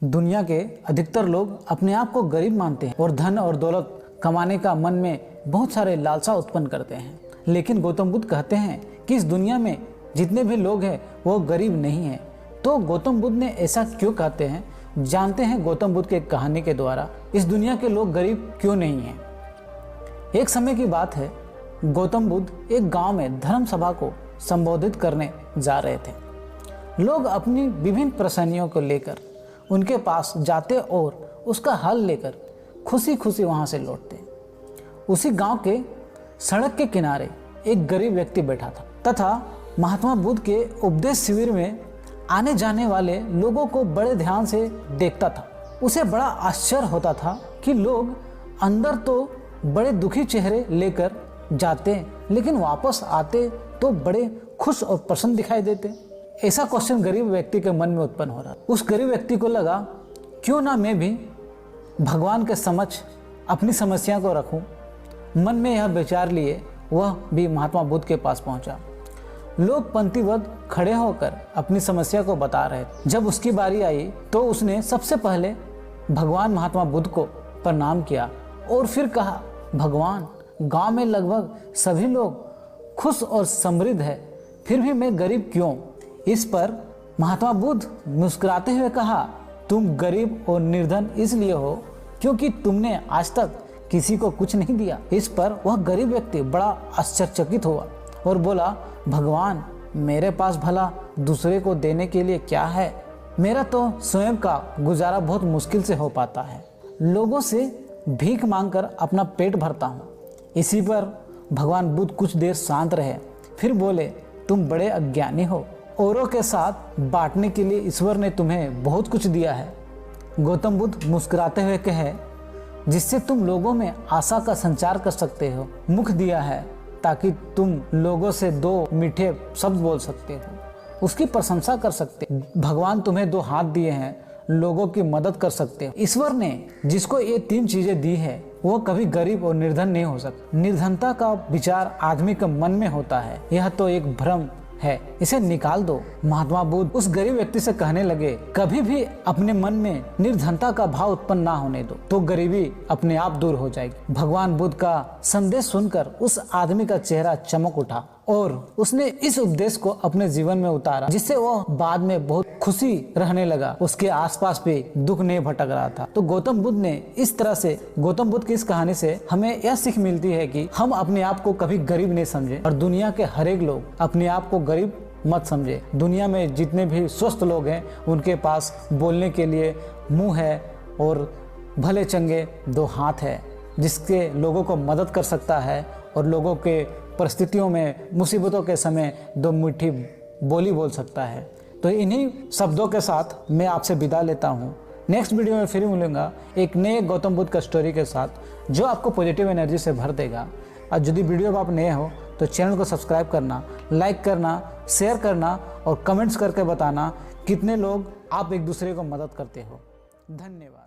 दुनिया के अधिकतर लोग अपने आप को गरीब मानते हैं और धन और दौलत कमाने का मन में बहुत सारे लालसा उत्पन्न करते हैं। लेकिन गौतम बुद्ध कहते हैं कि इस दुनिया में जितने भी लोग हैं वो गरीब नहीं हैं। तो गौतम बुद्ध ने ऐसा क्यों कहते हैं, जानते हैं गौतम बुद्ध के कहानी के द्वारा इस दुनिया के लोग गरीब क्यों नहीं हैं। एक समय की बात है, गौतम बुद्ध एक गांव में धर्म सभा को संबोधित करने जा रहे थे। लोग अपनी विभिन्न परेशानियों को लेकर उनके पास जाते और उसका हल लेकर खुशी खुशी वहां से लौटते। उसी गांव के सड़क के किनारे एक गरीब व्यक्ति बैठा था तथा महात्मा बुद्ध के उपदेश शिविर में आने जाने वाले लोगों को बड़े ध्यान से देखता था। उसे बड़ा आश्चर्य होता था कि लोग अंदर तो बड़े दुखी चेहरे लेकर जाते लेकिन वापस आते तो बड़े खुश और प्रसन्न दिखाई देते। ऐसा क्वेश्चन गरीब व्यक्ति के मन में उत्पन्न हो रहा। उस गरीब व्यक्ति को लगा क्यों ना मैं भी भगवान के समक्ष अपनी समस्या को रखूं। मन में यह विचार लिए वह भी महात्मा बुद्ध के पास पहुंचा। लोग पंक्तिबद्ध खड़े होकर अपनी समस्या को बता रहे थे। जब उसकी बारी आई तो उसने सबसे पहले भगवान महात्मा बुद्ध को प्रणाम किया और फिर कहा, भगवान, गांव में लगभग सभी लोग खुश और समृद्ध है, फिर भी मैं गरीब क्यों। इस पर महात्मा बुद्ध मुस्कुराते हुए कहा, तुम गरीब और निर्धन इसलिए हो क्योंकि तुमने आज तक किसी को कुछ नहीं दिया। इस पर वह गरीब व्यक्ति बड़ा आश्चर्यचकित हुआ और बोला, भगवान, मेरे पास भला दूसरे को देने के लिए क्या है। मेरा तो स्वयं का गुजारा बहुत मुश्किल से हो पाता है। लोगों से भीख मांगकर अपना पेट भरता हूँ। इसी पर भगवान बुद्ध कुछ देर शांत रहे, फिर बोले, तुम बड़े अज्ञानी हो। औरों के साथ बांटने के लिए ईश्वर ने तुम्हें बहुत कुछ दिया है। गौतम बुद्ध मुस्कुराते हुए कहे, जिससे तुम लोगों में आशा का संचार कर सकते हो। मुख दिया है ताकि तुम लोगों से दो मीठे शब्द बोल सकते हो, उसकी प्रशंसा कर सकते हो। भगवान तुम्हें दो हाथ दिए हैं, लोगों की मदद कर सकते हो। ईश्वर ने जिसको ये तीन चीजें दी है वो कभी गरीब और निर्धन नहीं हो सकता। निर्धनता का विचार आदमी के मन में होता है, यह तो एक भ्रम है, इसे निकाल दो। महात्मा बुद्ध उस गरीब व्यक्ति से कहने लगे, कभी भी अपने मन में निर्धनता का भाव उत्पन्न ना होने दो, तो गरीबी अपने आप दूर हो जाएगी। भगवान बुद्ध का संदेश सुनकर उस आदमी का चेहरा चमक उठा और उसने इस उपदेश को अपने जीवन में उतारा, जिससे वह बाद में बहुत खुशी रहने लगा। उसके आसपास भी दुख नहीं भटक रहा था। तो गौतम बुद्ध ने इस तरह से, गौतम बुद्ध की इस कहानी से हमें यह सीख मिलती है कि हम अपने आप को कभी गरीब नहीं समझे और दुनिया के हर एक लोग अपने आप को गरीब मत समझे। दुनिया में जितने भी स्वस्थ लोग हैं उनके पास बोलने के लिए मुंह है और भले चंगे दो हाथ है, जिसके लोगों को मदद कर सकता है और लोगों के परिस्थितियों में, मुसीबतों के समय दो मीठी बोली बोल सकता है। तो इन्हीं शब्दों के साथ मैं आपसे विदा लेता हूँ। नेक्स्ट वीडियो में फिर मिलूंगा एक नए गौतम बुद्ध का स्टोरी के साथ, जो आपको पॉजिटिव एनर्जी से भर देगा। और यदि वीडियो में आप नए हो तो चैनल को सब्सक्राइब करना, लाइक करना, शेयर करना और कमेंट्स करके बताना कितने लोग आप एक दूसरे को मदद करते हो। धन्यवाद।